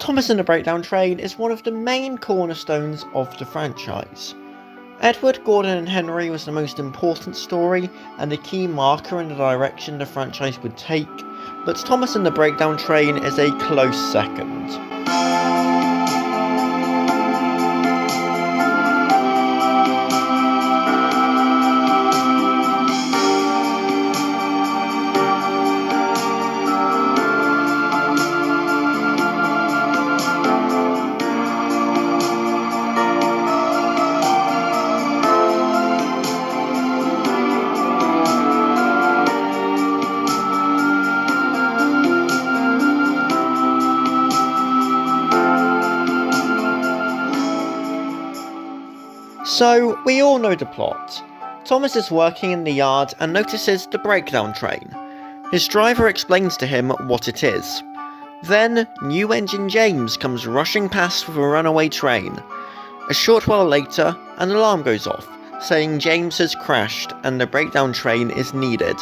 Thomas and the Breakdown Train is one of the main cornerstones of the franchise. Edward, Gordon and Henry was the most important story and a key marker in the direction the franchise would take, but Thomas and the Breakdown Train is a close second. So, we all know the plot. Thomas is working in the yard and notices the breakdown train. His driver explains to him what it is. Then, new engine James comes rushing past with a runaway train. A short while later, an alarm goes off, saying James has crashed and the breakdown train is needed.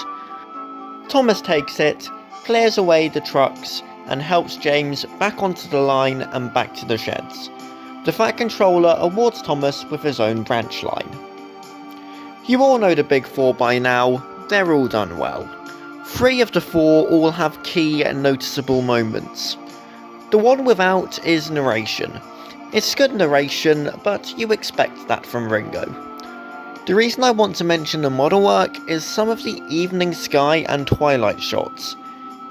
Thomas takes it, clears away the trucks, and helps James back onto the line and back to the sheds. The Fat Controller awards Thomas with his own branch line. You all know the big four by now, they're all done well. 3 of the 4 all have key and noticeable moments. The one without is narration. It's good narration, but you expect that from Ringo. The reason I want to mention the model work is some of the evening sky and twilight shots.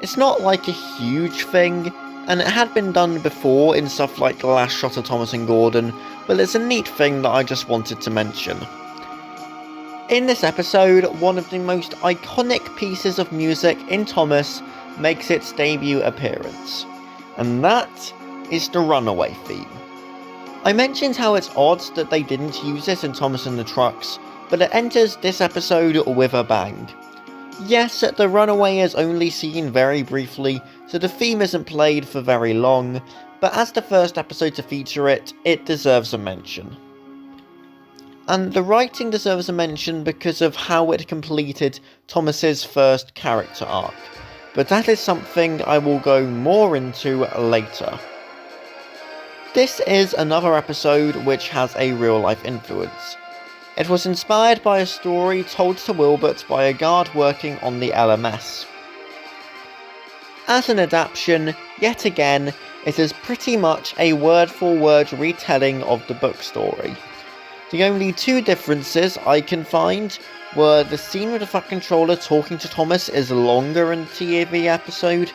It's not like a huge thing, and it had been done before in stuff like The Last Shot of Thomas and Gordon, but it's a neat thing that I just wanted to mention. In this episode, one of the most iconic pieces of music in Thomas makes its debut appearance, and that is the Runaway theme. I mentioned how it's odd that they didn't use it in Thomas and the Trucks, but it enters this episode with a bang. Yes, the Runaway is only seen very briefly, so the theme isn't played for very long, but as the first episode to feature it, it deserves a mention. And the writing deserves a mention because of how it completed Thomas's first character arc, but that is something I will go more into later. This is another episode which has a real-life influence. It was inspired by a story told to Wilbert by a guard working on the LMS. As an adaptation, yet again, it is pretty much a word-for-word retelling of the book story. The only 2 differences I can find were the scene with the Fat Controller talking to Thomas is longer in the TV episode,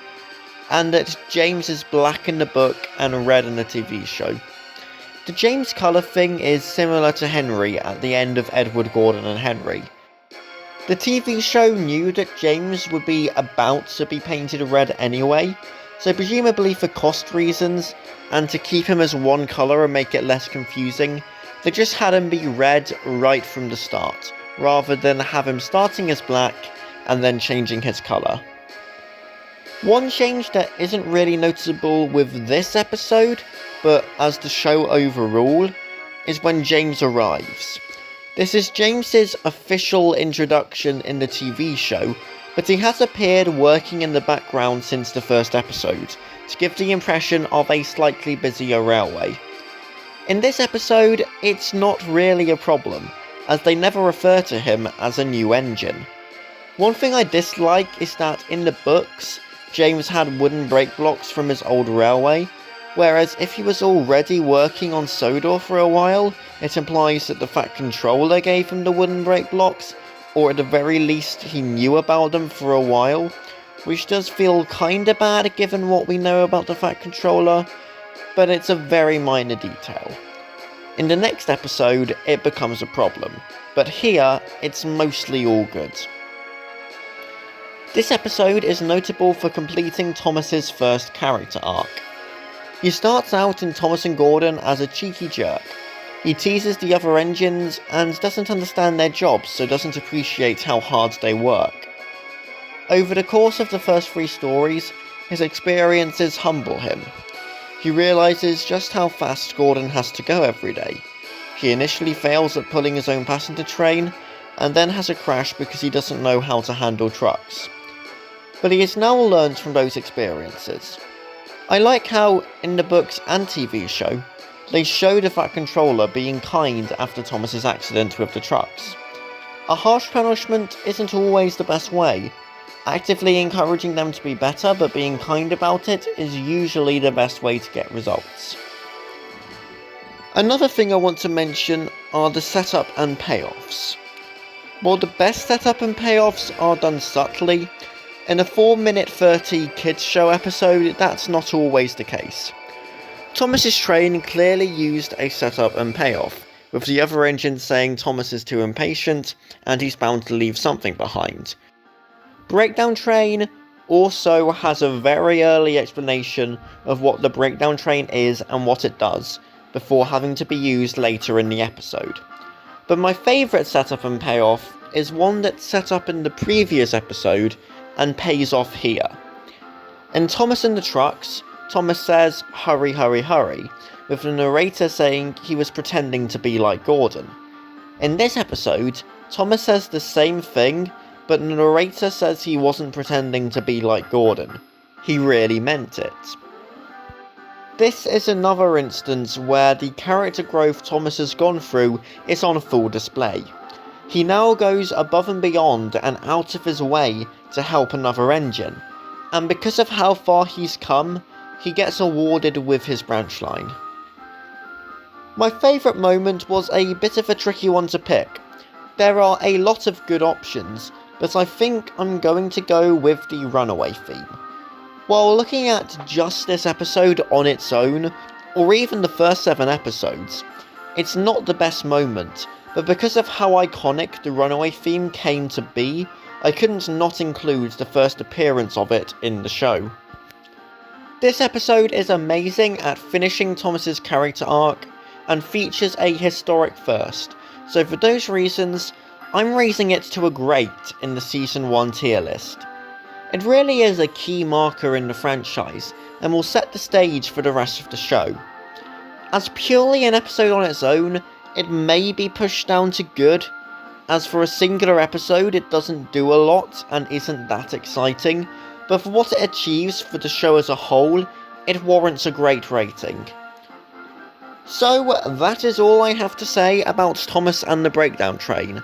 and that James is black in the book and red in the TV show. The James colour thing is similar to Henry at the end of Edward, Gordon and Henry. The TV show knew that James would be about to be painted red anyway, so presumably for cost reasons, and to keep him as one colour and make it less confusing, they just had him be red right from the start, rather than have him starting as black and then changing his colour. One change that isn't really noticeable with this episode, but as the show overall, is when James arrives. This is James's official introduction in the TV show, but he has appeared working in the background since the first episode, to give the impression of a slightly busier railway. In this episode, it's not really a problem, as they never refer to him as a new engine. One thing I dislike is that in the books, James had wooden brake blocks from his old railway, whereas if he was already working on Sodor for a while, it implies that the Fat Controller gave him the wooden brake blocks, or at the very least he knew about them for a while, which does feel kinda bad given what we know about the Fat Controller, but it's a very minor detail. In the next episode, it becomes a problem, but here, it's mostly all good. This episode is notable for completing Thomas's first character arc. He starts out in Thomas and Gordon as a cheeky jerk. He teases the other engines and doesn't understand their jobs, so doesn't appreciate how hard they work. Over the course of the first 3 stories, his experiences humble him. He realises just how fast Gordon has to go every day. He initially fails at pulling his own passenger train, and then has a crash because he doesn't know how to handle trucks. But he has now learned from those experiences. I like how, in the books and TV show, they show the Fat Controller being kind after Thomas's accident with the trucks. A harsh punishment isn't always the best way. Actively encouraging them to be better but being kind about it is usually the best way to get results. Another thing I want to mention are the setup and payoffs. While the best setup and payoffs are done subtly, in a 4-minute 30 kids show episode that's not always the case. Thomas's train clearly used a setup and payoff, with the other engine saying Thomas is too impatient and he's bound to leave something behind. Breakdown Train also has a very early explanation of what the Breakdown Train is and what it does, before having to be used later in the episode. But my favourite setup and payoff is one that's set up in the previous episode and pays off here. In Thomas and the Trucks, Thomas says, "Hurry, hurry, hurry," with the narrator saying he was pretending to be like Gordon. In this episode, Thomas says the same thing, but the narrator says he wasn't pretending to be like Gordon. He really meant it. This is another instance where the character growth Thomas has gone through is on full display. He now goes above and beyond and out of his way to help another engine, and because of how far he's come, he gets awarded with his branch line. My favourite moment was a bit of a tricky one to pick. There are a lot of good options, but I think I'm going to go with the runaway theme. While looking at just this episode on its own, or even the first 7 episodes, it's not the best moment, but because of how iconic the runaway theme came to be, I couldn't not include the first appearance of it in the show. This episode is amazing at finishing Thomas's character arc, and features a historic first, so for those reasons, I'm raising it to a great in the Season 1 tier list. It really is a key marker in the franchise, and will set the stage for the rest of the show. As purely an episode on its own, it may be pushed down to good, as for a singular episode it doesn't do a lot and isn't that exciting, but for what it achieves for the show as a whole, it warrants a great rating. So that is all I have to say about Thomas and the Breakdown Train.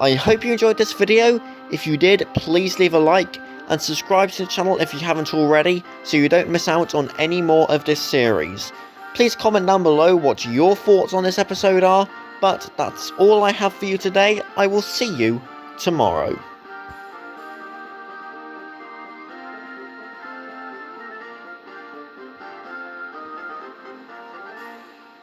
I hope you enjoyed this video. If you did, please leave a like and subscribe to the channel if you haven't already, so you don't miss out on any more of this series. Please comment down below what your thoughts on this episode are, but that's all I have for you today. I will see you tomorrow.